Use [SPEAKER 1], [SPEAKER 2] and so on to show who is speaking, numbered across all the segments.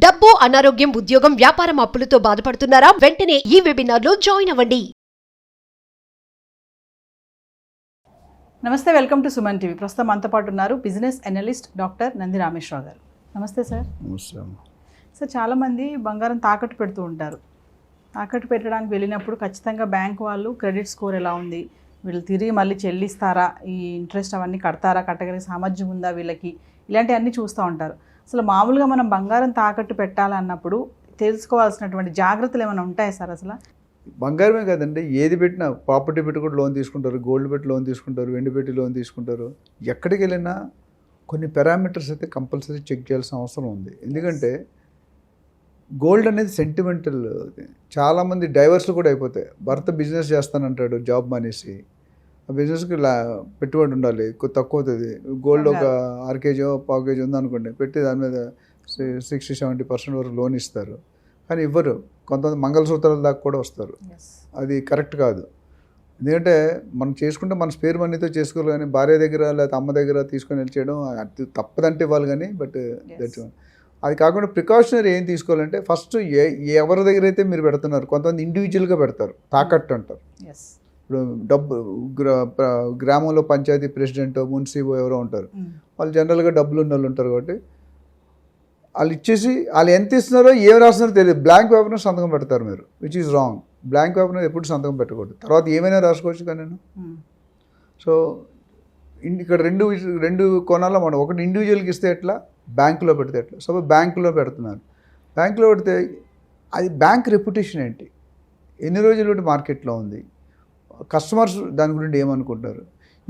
[SPEAKER 1] డబ్బు, అనారోగ్యం, ఉద్యోగం, వ్యాపారం అప్పులతో బాధపడుతున్నారా? వెంటనే ఈ వెబినార్ లో జాయిన్ అవ్వండి.
[SPEAKER 2] నమస్తే, వెల్కమ్ టు సుమన్ టీవీ. ప్రస్తుతం మనతో పాటు ఉన్నారు business analyst doctor Nandi Rameshwar Rao గారు. నమస్తే సార్.
[SPEAKER 3] నమస్తే అమ్మ.
[SPEAKER 2] సార్, చాలామంది బంగారం తాకట్టు పెడుతూ ఉంటారు. తాకట్టు పెట్టడానికి వెళ్ళినప్పుడు ఖచ్చితంగా బ్యాంక్ వాళ్ళు క్రెడిట్ స్కోర్ ఎలా ఉంది, వీళ్ళు తిరిగి మళ్ళీ చెల్లిస్తారా, ఈ ఇంట్రెస్ట్ అవన్నీ కడతారా, కట్టగలిగే సామర్థ్యం ఉందా వీళ్ళకి, ఇలాంటివన్నీ చూస్తూ ఉంటారు. అసలు మామూలుగా మనం బంగారం తాకట్టు పెట్టాలన్నప్పుడు తెలుసుకోవాల్సినటువంటి జాగ్రత్తలు ఏమైనా ఉంటాయి సార్? అసలు
[SPEAKER 3] బంగారమే కాదండి, ఏది పెట్టినా ప్రాపర్టీ పెట్టి కూడా లోన్ తీసుకుంటారు, గోల్డ్ పెట్టి లోన్ తీసుకుంటారు, వెండి పెట్టి లోన్ తీసుకుంటారు. ఎక్కడికి వెళ్ళినా కొన్ని పారామీటర్స్ అయితే కంపల్సరీ చెక్ చేయాల్సిన అవసరం ఉంది. ఎందుకంటే గోల్డ్ అనేది సెంటిమెంటల్. చాలామంది డైవర్స్లు కూడా అయిపోతాయి. భర్త బిజినెస్ చేస్తానంటాడు, జాబ్ మానేసి. ఆ బిజినెస్కి పెట్టుబడి ఉండాలి, తక్కువ అవుతుంది. గోల్డ్ ఒక 6 కేజీ 1/4 కేజీ ఉందనుకోండి, పెట్టి దాని మీద 60-70% వరకు లోన్ ఇస్తారు. కానీ ఇవ్వరు. కొంతమంది మంగళసూత్రాల దాకా కూడా వస్తారు. అది కరెక్ట్ కాదు. ఎందుకంటే మనం చేసుకుంటే మన స్పేర్ మనీతో చేసుకోవాలి, కానీ భార్య దగ్గర లేకపోతే అమ్మ దగ్గర తీసుకొని వెళ్ళి చేయడం అది తప్పదంటే ఇవ్వాలి. కానీ బట్ అది కాకుండా ప్రికాషనరీ ఏం తీసుకోవాలంటే ఫస్ట్ ఎవరి దగ్గర అయితే మీరు పెడుతున్నారు, కొంతమంది ఇండివిజువల్గా పెడతారు, తాకట్టు అంటారు. ఇప్పుడు డబ్బు గ్రామంలో పంచాయతీ ప్రెసిడెంట్, మున్సిపో ఎవరో ఉంటారు, వాళ్ళు జనరల్గా డబ్బులు ఉన్న వాళ్ళు ఉంటారు. కాబట్టి వాళ్ళు ఇచ్చేసి వాళ్ళు ఎంత ఇస్తున్నారో ఏం రాస్తున్నారో తెలియదు, బ్లాంక్ పేపర్ని సంతకం పెడతారు మీరు, which is wrong. Blank paper మీద ఎప్పుడు సంతకం పెట్టకూడదు. తర్వాత ఏమైనా రాసుకోవచ్చు. కానీ నేను సో ఇక్కడ రెండు కోణాల్లో మనం, ఒకటి ఇండివిజువల్కి ఇస్తే ఎట్లా, బ్యాంకులో పెడితే ఎట్లా. సో బ్యాంకులో పెడుతున్నారు, బ్యాంకులో పెడితే అది బ్యాంక్ రెప్యుటేషన్ ఏంటి, ఎన్ని రోజుల నుండి మార్కెట్లో ఉంది, కస్టమర్స్ దాని గురించి ఏమనుకుంటారు.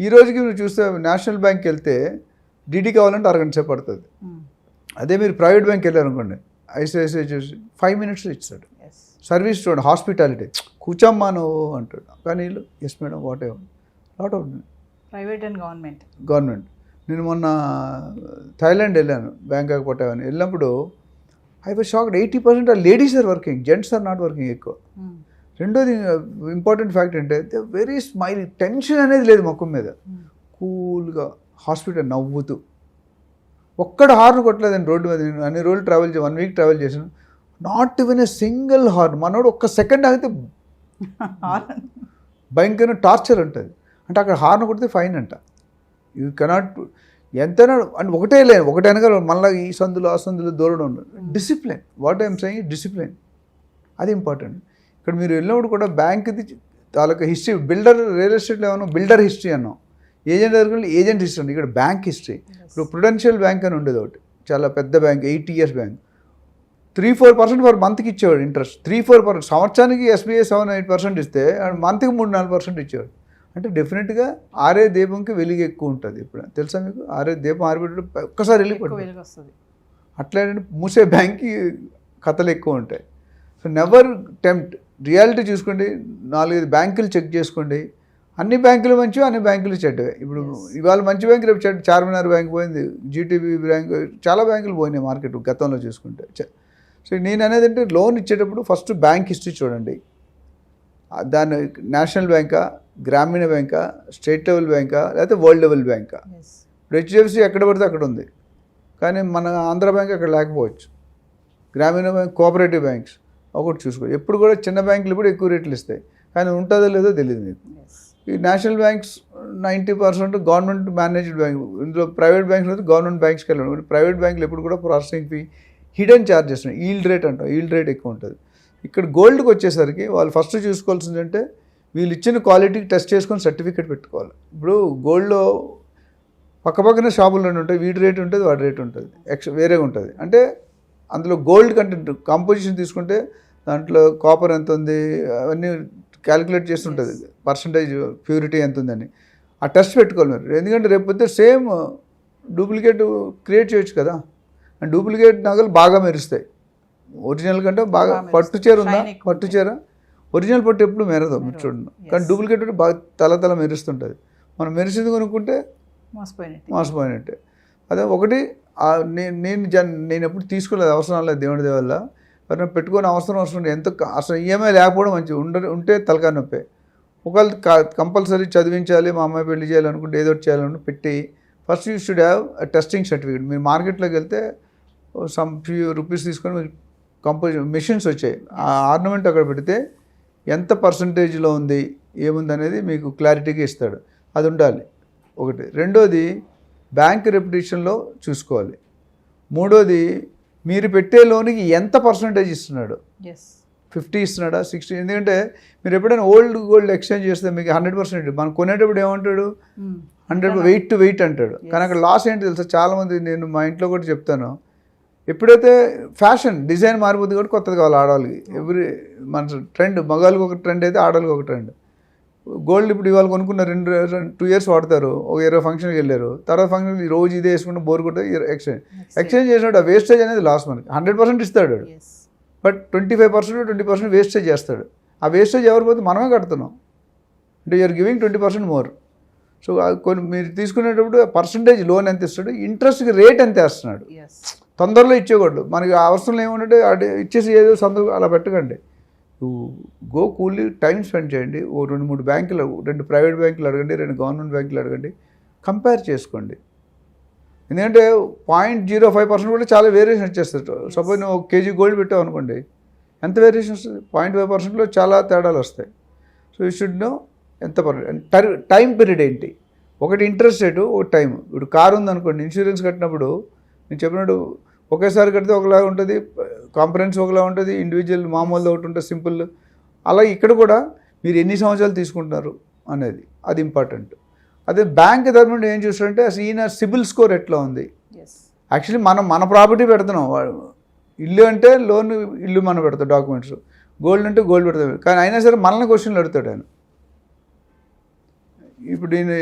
[SPEAKER 3] ఈ రోజుకి మీరు చూస్తే నేషనల్ బ్యాంక్కి వెళ్తే డీడీ కావాలంటే 6 గంటల సేపు పడుతుంది. అదే మీరు ప్రైవేట్ బ్యాంక్కి వెళ్ళారనుకోండి, ఐసిఐసిఐ చూసి 5 మినిట్స్లో ఇస్తాడు. సర్వీస్ చూడండి, హాస్పిటాలిటీ, కూర్చోమ్మా నువ్వు అంటాడు. కానీ వీళ్ళు yes madam whatever lot of
[SPEAKER 2] private and
[SPEAKER 3] government. నేను మొన్న థాయిలాండ్ వెళ్ళాను, బ్యాంకాక్ పట్టామని వెళ్ళినప్పుడు I was shocked. 80% are ladies are working, gents are not working ఎక్కువ. రెండోది ఇంపార్టెంట్ ఫ్యాక్ట్ అంటే వెరీ స్మైలింగ్, టెన్షన్ అనేది లేదు ముఖం మీద, కూల్గా హాస్పిటల్ నవ్వుతూ. ఒక్కడ హార్న్ కొట్టలేదండి రోడ్డు మీద. నేను అన్ని రోజులు 1 వీక్ ట్రావెల్ చేశాను, not even a single horn. మనోడు ఒక్క సెకండ్ ఆగితే భయంకరమైన టార్చర్ ఉంటుంది. అంటే అక్కడ హార్న్ కొడితే ఫైన్ అంట. యూ కెనాట్ ఎంతైనా అంటే ఒకటే లేను, ఒకటే అనగా మళ్ళీ ఈ సందులు ఆ సందులు దూరడం ఉండదు. Discipline, what I'm saying discipline, అది ఇంపార్టెంట్. ఇక్కడ మీరు వెళ్ళినప్పుడు కూడా బ్యాంక్ది తాలూకా హిస్టరీ, బిల్డర్ రియల్ ఎస్టేట్లో ఏమన్నా బిల్డర్ హిస్టరీ అన్నాం, ఏజెంట్ దగ్గర ఏజెంట్ హిస్టరీ అండి. ఇక్కడ బ్యాంక్ హిస్టరీ. ఇప్పుడు ప్రుడెన్షియల్ బ్యాంక్ అని ఉండేది ఒకటి, చాలా పెద్ద బ్యాంక్, 80 years బ్యాంక్. 3-4% పర్ మంత్కి ఇచ్చేవాడు ఇంట్రెస్ట్. 3-4%. సంవత్సరానికి SBI 7-8% ఇస్తే మంత్కి 3-4% ఇచ్చేవాడు. అంటే డెఫినెట్గా ఆరే దీపంకి వెలుగు ఎక్కువ ఉంటుంది. ఇప్పుడు తెలుసా మీకు, ఆరే దీపం ఆరిపెట్టు ఒక్కసారి వెళ్ళిపోతుంది. అట్లా మూసే బ్యాంక్కి కథలు ఎక్కువ ఉంటాయి. So never tempt. రియాలిటీ చూసుకోండి, 4-5 బ్యాంకులు చెక్ చేసుకోండి. అన్ని బ్యాంకులు మంచివి, అన్ని బ్యాంకులు చెడ్డవే. ఇప్పుడు ఇవాళ మంచి బ్యాంకు, రేపు చెడ్డ. చార్మినార్ బ్యాంక్ పోయింది, జీటీబీ బ్యాంక్, చాలా బ్యాంకులు పోయినాయి మార్కెట్ గతంలో చూసుకుంటే. సో నేను అనేది అంటే లోన్ ఇచ్చేటప్పుడు ఫస్ట్ బ్యాంక్ హిస్టరీ చూడండి. దాని నేషనల్ బ్యాంకా, గ్రామీణ బ్యాంకా, స్టేట్ లెవెల్ బ్యాంకా, లేకపోతే వరల్డ్ లెవెల్ బ్యాంకా. ఇప్పుడు HDFC ఎక్కడ పడితే అక్కడ ఉంది, కానీ మన ఆంధ్ర బ్యాంక్ అక్కడ లేకపోవచ్చు. గ్రామీణ బ్యాంక్, కోఆపరేటివ్ బ్యాంక్స్ ఒకటి చూసుకో. ఎప్పుడు కూడా చిన్న బ్యాంకులు కూడా ఎక్కువ రేట్లు ఇస్తాయి, కానీ ఉంటుందో లేదో తెలియదు మీకు. ఈ national banks 90% government managed bank. ఇందులో ప్రైవేట్ బ్యాంక్స్ అయితే గవర్నమెంట్ బ్యాంక్స్కి వెళ్ళండి. ప్రైవేట్ బ్యాంకులు ఎప్పుడు కూడా processing fee, hidden charges, yield rate అంటాం, ఈల్డ్ రేట్ ఎక్కువ ఉంటుంది. ఇక్కడ గోల్డ్కి వచ్చేసరికి వాళ్ళు ఫస్ట్ చూసుకోవాల్సింది అంటే వీళ్ళు ఇచ్చిన క్వాలిటీకి టెస్ట్ చేసుకొని సర్టిఫికేట్ పెట్టుకోవాలి. ఇప్పుడు గోల్డ్లో పక్కపక్కనే షాపులు ఉంటాయి, వీడి రేట్ ఉంటుంది, వాడి రేట్ ఉంటుంది, వేరేగా ఉంటుంది. అంటే అందులో గోల్డ్ కంటెంట్ కాంపోజిషన్ తీసుకుంటే దాంట్లో కాపర్ ఎంత ఉంది అవన్నీ క్యాలిక్యులేట్ చేస్తుంటుంది, పర్సంటేజ్ ప్యూరిటీ ఎంత ఉందని. ఆ టెస్ట్ పెట్టుకోవాలి మీరు. ఎందుకంటే రేపు సేమ్ డూప్లికేట్ క్రియేట్ చేయొచ్చు కదా. అండ్ డూప్లికేట్ నగలు బాగా మెరుస్తాయి, ఒరిజినల్ కంటే బాగా. పట్టు చీర ఉందా, పట్టు చీర ఒరిజినల్ పట్టు ఎప్పుడు మెరదు మీరు చూడండి, కానీ డూప్లికేట్ అంటే బాగా తల మెరుస్తుంటుంది. మనం మెరిసింది కొనుక్కుంటే మోసపోయినట్టే. అదే ఒకటి నేను ఎప్పుడు తీసుకోలేదు, అవసరం లేదు, దేవుడి వల్ల. ఎవరైనా పెట్టుకొని అవసరం ఎంత అసలు ఈఎంఐ లేకపోవడం మంచిది, ఉంటే తలకాయ నొప్పే. ఒకవేళ కంపల్సరీ చదివించాలి, మా అమ్మాయి పెళ్లి చేయాలనుకుంటే ఏదో చేయాలనుకుంటే పెట్టి first you should have testing certificate. మీరు మార్కెట్లోకి వెళ్తే సమ్ ఫ్యూ రూపీస్ తీసుకొని మెషిన్స్ వచ్చాయి. ఆ ఆర్నమెంట్ అక్కడ పెడితే ఎంత పర్సంటేజ్లో ఉంది ఏముంది అనేది మీకు క్లారిటీగా ఇస్తాడు. అది ఉండాలి ఒకటి. రెండోది బ్యాంక్ రెప్యుటేషన్లో చూసుకోవాలి. మూడోది మీరు పెట్టే లోన్కి ఎంత పర్సంటేజ్ ఇస్తున్నాడు, 50 ఇస్తున్నాడా 60? ఎందుకంటే మీరు ఎప్పుడైనా ఓల్డ్ గోల్డ్ ఎక్స్చేంజ్ చేస్తే మీకు 100%. మనం కొనేటప్పుడు ఏమంటాడు 100 వెయిట్ టు వెయిట్ అంటాడు. కానీ అక్కడ లాస్ ఏంటి తెలుసా? చాలామంది, నేను మా ఇంట్లో కూడా చెప్తాను, ఎప్పుడైతే ఫ్యాషన్ డిజైన్ మారిపోతుంది కాబట్టి కొత్తది కావాలి ఆడవాళ్ళకి. మన ట్రెండ్, మగవాళ్ళకి ఒక ట్రెండ్ అయితే ఆడవాళ్ళకి ఒక ట్రెండ్. గోల్డ్ ఇప్పుడు ఇవాళ కొనుక్కున్న 2 years వాడతారు, ఒక 20 ఫంక్షన్కి వెళ్ళారు, తర్వాత ఫంక్షన్ రోజు ఇదే వేసుకుంటే బోర్ కొట్టే ఎక్స్చేంజ్ చేసినప్పుడు ఆ వేస్టేజ్ అనేది లాస్. మనకి 100% ఇస్తాడు, బట్ 25% 20% వేస్టేజ్ చేస్తాడు. ఆ వేస్టేజ్ ఎవరు పోతే మనమే కడుతున్నాం. అంటే యూఆర్ గివింగ్ 20% మోర్. సో కొన్ని మీరు తీసుకునేటప్పుడు పర్సంటేజ్ లోన్ ఎంత ఇస్తాడు, ఇంట్రెస్ట్కి రేట్ ఎంత వేస్తున్నాడు. తొందరలో ఇచ్చేకూడదు. మనకి అవసరం ఏమంటే ఇచ్చేసి ఏదో సంతకం అలా పెట్టకండి. గో కూల్లీ టైం స్పెండ్ చేయండి. ఓ 2-3 బ్యాంకులు, 2 ప్రైవేట్ బ్యాంకులు అడగండి, 2 గవర్నమెంట్ బ్యాంకులు అడగండి, కంపేర్ చేసుకోండి. ఎందుకంటే 0.05% కూడా చాలా వేరియేషన్ వచ్చేస్తుంది. సపోజ్ నువ్వు 1 kg గోల్డ్ పెట్టావు అనుకోండి, ఎంత వేరియేషన్ వస్తుంది? 0.5%లో చాలా తేడాలు వస్తాయి. సో యూ షుడ్ నో ఎంత టైం పీరియడ్ ఏంటి. ఒకటి ఇంట్రెస్ట్ రేటు, ఒక టైం. ఇప్పుడు కారు ఉందనుకోండి, ఇన్సూరెన్స్ కట్టినప్పుడు నేను చెప్పినట్టు ఒకేసారి కడితే ఒకలాగా ఉంటుంది, కాంపరెన్స్ ఒకలా ఉంటుంది, ఇండివిజువల్ మామూలుది ఒకటి ఉంటుంది, సింపుల్. అలా ఇక్కడ కూడా మీరు ఎన్ని సంవత్సరాలు తీసుకుంటున్నారు అనేది అది ఇంపార్టెంట్. అదే బ్యాంక్ తరఫున ఏం చూస్తారంటే అసలు ఈయన సిబిల్ స్కోర్ ఎట్లా ఉంది. యాక్చువల్లీ మన ప్రాపర్టీ పెడుతున్నాం. ఇల్లు అంటే లోన్, ఇల్లు మనం పెడతాం డాక్యుమెంట్స్, గోల్డ్ అంటే గోల్డ్ పెడతాం. కానీ అయినా సరే మనల్ని క్వశ్చన్లు అడుగుతాడు ఆయన. ఇప్పుడు నేను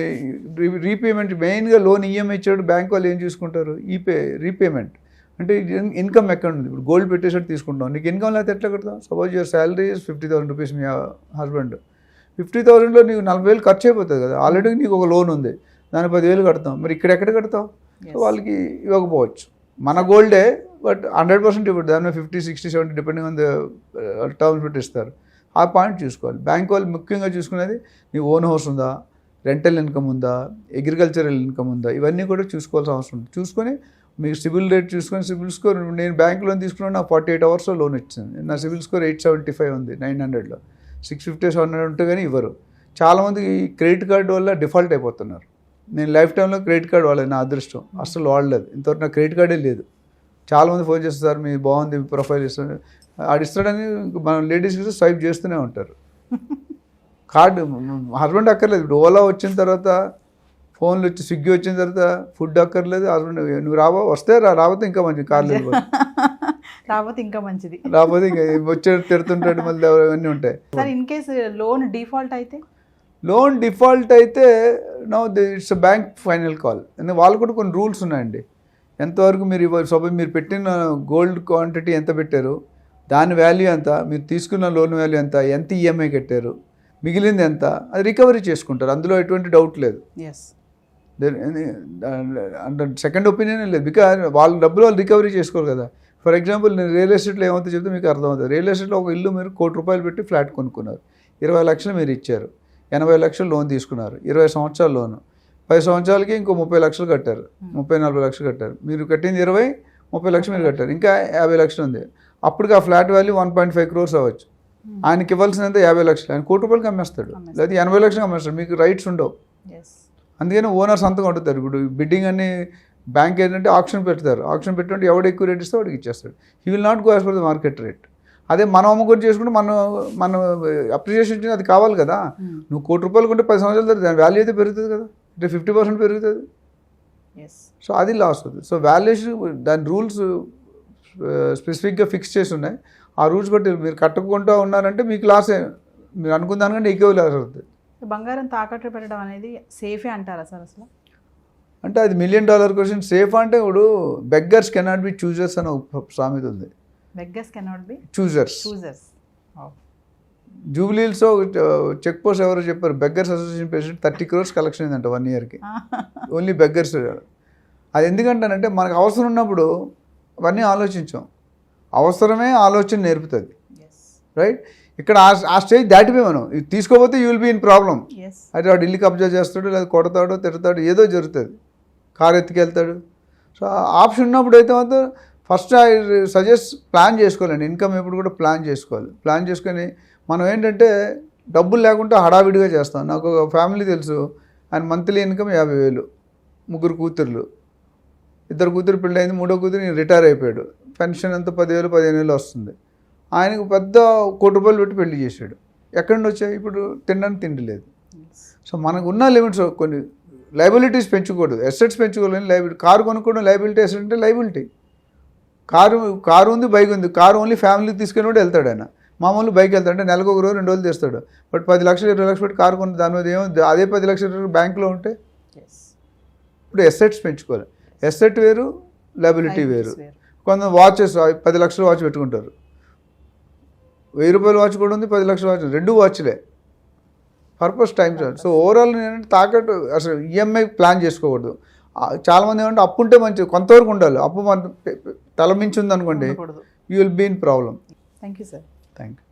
[SPEAKER 3] రీపేమెంట్, మెయిన్గా లోన్ ఈఎంఐ ఇచ్చాడు, బ్యాంక్ వాళ్ళు ఏం చూసుకుంటారు, రీపేమెంట్ అంటే ఇన్కమ్ ఎక్కడ ఉంది. ఇప్పుడు గోల్డ్ పెట్టేసరికి తీసుకుంటాం, నీకు ఇన్కమ్ లేకపోతే ఎట్లా కడతాం? సపోజ్ యువర్ శాలరీ 50,000 రూపీస్, మీ హస్బెండ్ 50,000లో నీకు 40,000 ఖర్చు అయిపోతుంది కదా. ఆల్రెడీ నీకు ఒక లోన్ ఉంది, దాని 10,000 కడతాం. మరి ఇక్కడ ఎక్కడ కడతావు? సో వాళ్ళకి ఇవ్వకపోవచ్చు. మన గోల్డే, బట్ 100% ఇవ్వడు, దాని మీద 50, 60, 70 డిపెండింగ్ ఆన్ ద టర్మ్స్ పెట్టి ఇస్తారు. ఆ పాయింట్ చూసుకోవాలి. బ్యాంక్ వాళ్ళు ముఖ్యంగా చూసుకునేది నీ ఓన్ హౌస్ ఉందా, రెంటల్ ఇన్కమ్ ఉందా, అగ్రికల్చరల్ ఇన్కమ్ ఉందా, ఇవన్నీ కూడా చూసుకోవాల్సిన అవసరం ఉంది. చూసుకొని మీకు సిబిల్ రేట్ చూసుకొని, సిబిల్ స్కోర్, నేను బ్యాంక్ లోన్ తీసుకున్నాను, నాకు 48 అవర్స్లో లోన్ ఇచ్చింది. నా సిబిల్ స్కోర్ 875 ఉంది, 900లో 650, 700 ఉంటే కానీ ఇవ్వరు. చాలామంది క్రెడిట్ కార్డు వల్ల డిఫాల్ట్ అయిపోతున్నారు. నేను లైఫ్ టైంలో క్రెడిట్ కార్డు వాడలేదు, నా అదృష్టం. అసలు వాడలేదు ఇంతవరకు, నాకు క్రెడిట్ కార్డే లేదు. చాలామంది ఫోన్ చేస్తారు, మీ బాగుంది ప్రొఫైల్ ఇస్తాను, ఆడిస్తాడని మన లేడీస్కి స్వైప్ చేస్తూనే ఉంటారు. కార్డు హస్బెండ్ అక్కర్లేదు. ఇప్పుడు ఓలా వచ్చిన తర్వాత, ఫోన్లు వచ్చి, స్విగ్గీ వచ్చిన తర్వాత ఫుడ్ అక్కర్లేదు. హస్బెండ్ నువ్వు వస్తే రాకపోతే ఇంకా మంచిది, కార్లు
[SPEAKER 2] రాకపోతే ఇంకా మంచిది,
[SPEAKER 3] రాకపోతే ఇంకా వచ్చే తిడుతుంటాడు, మళ్ళీ అవన్నీ ఉంటాయి.
[SPEAKER 2] Sir in case loan default అయితే?
[SPEAKER 3] లోన్ డిఫాల్ట్ అయితే no it's bank final call. ఎందుకంటే వాళ్ళు కూడా కొన్ని రూల్స్ ఉన్నాయండి. ఎంతవరకు మీరు సపోజ్ మీరు పెట్టిన గోల్డ్ క్వాంటిటీ ఎంత పెట్టారు, దాని వాల్యూ ఎంత, మీరు తీసుకున్న లోన్ వాల్యూ ఎంత, ఎంత ఈఎంఐ కట్టారు, మిగిలింది ఎంత, అది రికవరీ చేసుకుంటారు. అందులో ఎటువంటి డౌట్ లేదు. అంటే సెకండ్ ఒపీనియన్ లేదు. బికాజ్ వాళ్ళ డబ్బులు వాళ్ళు రికవరీ చేసుకోరు కదా. ఫర్ ఎగ్జాంపుల్ నేను రియల్ ఎస్టేట్లో ఏమవుతుందో చెప్తే మీకు అర్థమవుతుంది. రియల్ ఎస్టేట్లో ఒక ఇల్లు మీరు ₹1,00,00,000 పెట్టి ఫ్లాట్ కొనుక్కున్నారు, 20 లక్షలు మీరు ఇచ్చారు, 80 లక్షలు లోన్ తీసుకున్నారు, 20 సంవత్సరాల లోను, 10 సంవత్సరాలకి ఇంకో 30 లక్షలు కట్టారు, 30-40 లక్షలు కట్టారు. మీరు కట్టింది 20, 30 లక్షలు మీరు కట్టారు, ఇంకా 50 లక్షలు ఉంది. అప్పటికి ఆ ఫ్లాట్ వాల్యూ 1.5 crores అవ్వచ్చు. ఆయనకి ఇవ్వాల్సినంత 50 లక్షలు, ఆయన ₹1,00,00,000 అమ్మేస్తాడు, లేదా 80 లక్షలు అమ్మేస్తాడు. మీకు రైట్స్ ఉండవు. అందుకని ఓనర్ సంతకం అడుగుతారు. ఇప్పుడు బిడ్డింగ్ అని బ్యాంక్ ఏంటంటే ఆప్షన్ పెడతారు. ఆప్షన్ పెట్టినట్టు ఎవడు ఎక్కువ రేట్ ఇస్తే వాడికి ఇచ్చేస్తాడు. He will not go as per the market rate. అదే మనం అమ్ముకొని చేసుకుంటే మనం అప్రిషియేషన్ అది కావాలి కదా. నువ్వు ₹1,00,00,000 కొంటే 10 సంవత్సరాల తర్వాత దాని వాల్యూ అయితే పెరుగుతుంది కదా, అంటే 50% పెరుగుతుంది. సో అది లాస్ అవుతుంది. సో వాల్యుయేషన్ దాని రూల్స్ స్పెసిఫిక్గా ఫిక్స్ చేసి ఉన్నాయి. ఆ రూల్స్ బట్టి మీరు కట్టుకుంటూ ఉన్నారంటే మీకు లాసే, మీరు అనుకున్న దానికంటే ఎక్కువ లాస్ అవుతుంది.
[SPEAKER 2] బంగారం తాకట్టు పెట్టడం అనేది సేఫే అంటారా సార్ అసలు?
[SPEAKER 3] అంటే అది $1 million క్వశ్చన్. సేఫ్ అంటే ఇప్పుడు బెగ్గర్స్ కెనాట్ బి చూజర్స్ అని ఒక సామెత ఉంది.
[SPEAKER 2] Beggars cannot be
[SPEAKER 3] choosers. జూబ్లీహిల్స్లో చెక్ పోస్ట్ ఎవరో చెప్పారు, beggars association president 30 crores collection అయిందంట 1 yearకి, ఓన్లీ బెగ్గర్స్. అది ఎందుకంటానంటే మనకు అవసరం ఉన్నప్పుడు అవన్నీ ఆలోచించాం. అవసరమే ఆలోచన నేర్పుతుంది, రైట్? ఇక్కడ ఆ స్టేజ్ దాటిపోయి మనం తీసుకోకపోతే you will be in problem. అయితే వాడు ఇల్లు కబ్జా చేస్తాడు, లేదా కొడతాడో తిడతాడు, ఏదో జరుగుతుంది, కారు ఎత్తుకెళ్తాడు. సో ఆప్షన్ ఉన్నప్పుడు అయితే మాత్రం ఫస్ట్ ఐ సజెస్ట్ ప్లాన్ చేసుకోవాలండి. ఇన్కమ్ ఎప్పుడు కూడా ప్లాన్ చేసుకోవాలి. ప్లాన్ చేసుకొని మనం ఏంటంటే డబ్బులు లేకుండా హడావిడిగా చేస్తాం. నాకు ఒక ఫ్యామిలీ తెలుసు, ఆయన మంత్లీ ఇన్కమ్ 50,000, 3 కూతుర్లు, 2 కూతురు పెళ్ళయింది, 3వ కూతురు రిటైర్ అయిపోయాడు, పెన్షన్ అంతా 10,000 15,000 వస్తుంది. ఆయనకు పెద్ద ₹1,00,00,000 పెట్టి పెళ్లి చేశాడు. ఎక్కడి నుండి వచ్చాయి? ఇప్పుడు తినడానికి తిండి లేదు. సో మనకు ఉన్న లిమిట్స్, కొన్ని లైబిలిటీస్ పెంచకూడదు, అసెట్స్ పెంచుకోవాలి. లైబిలిటీ కారు కొనుక్కోవడం లైబిలిటీ, అసెట్ అంటే లైబిలిటీ. కారు ఉంది, బైక్ ఉంది. కారు ఓన్లీ ఫ్యామిలీకి తీసుకెళ్ళి కూడా వెళ్తాడు ఆయన. మామూలు బైక్ వెళ్తాడు అంటే నెలకు 1 రోజు 2 రోజులు తెస్తాడు. బట్ 10 లక్షలు 20 లక్షలు పెట్టి కారు కొన్న దాని మీద అదే 10 లక్షలు బ్యాంకులో ఉంటే ఇప్పుడు ఎసెట్స్ పెంచుకోవాలి. ఎసెట్ వేరు, లైబిలిటీ వేరు. కొంత వాచెస్ 10 లక్షల వాచ్ పెట్టుకుంటారు. ₹1000 వాచ్ కూడా ఉంది, 10 లక్షల వాచ్, 2 వాచ్లే. Purpose time. సో ఓవరాల్ ఏంటంటే తాకట్టు అసలు ఈఎంఐ ప్లాన్ చేసుకోకూడదు. చాలామంది ఏమంటే అప్పు ఉంటే మంచిది, కొంతవరకు ఉండాలి. అప్పు మన తల మించి ఉందనుకోండి, you will be in problem.
[SPEAKER 2] Thank you sir.
[SPEAKER 3] Thank you.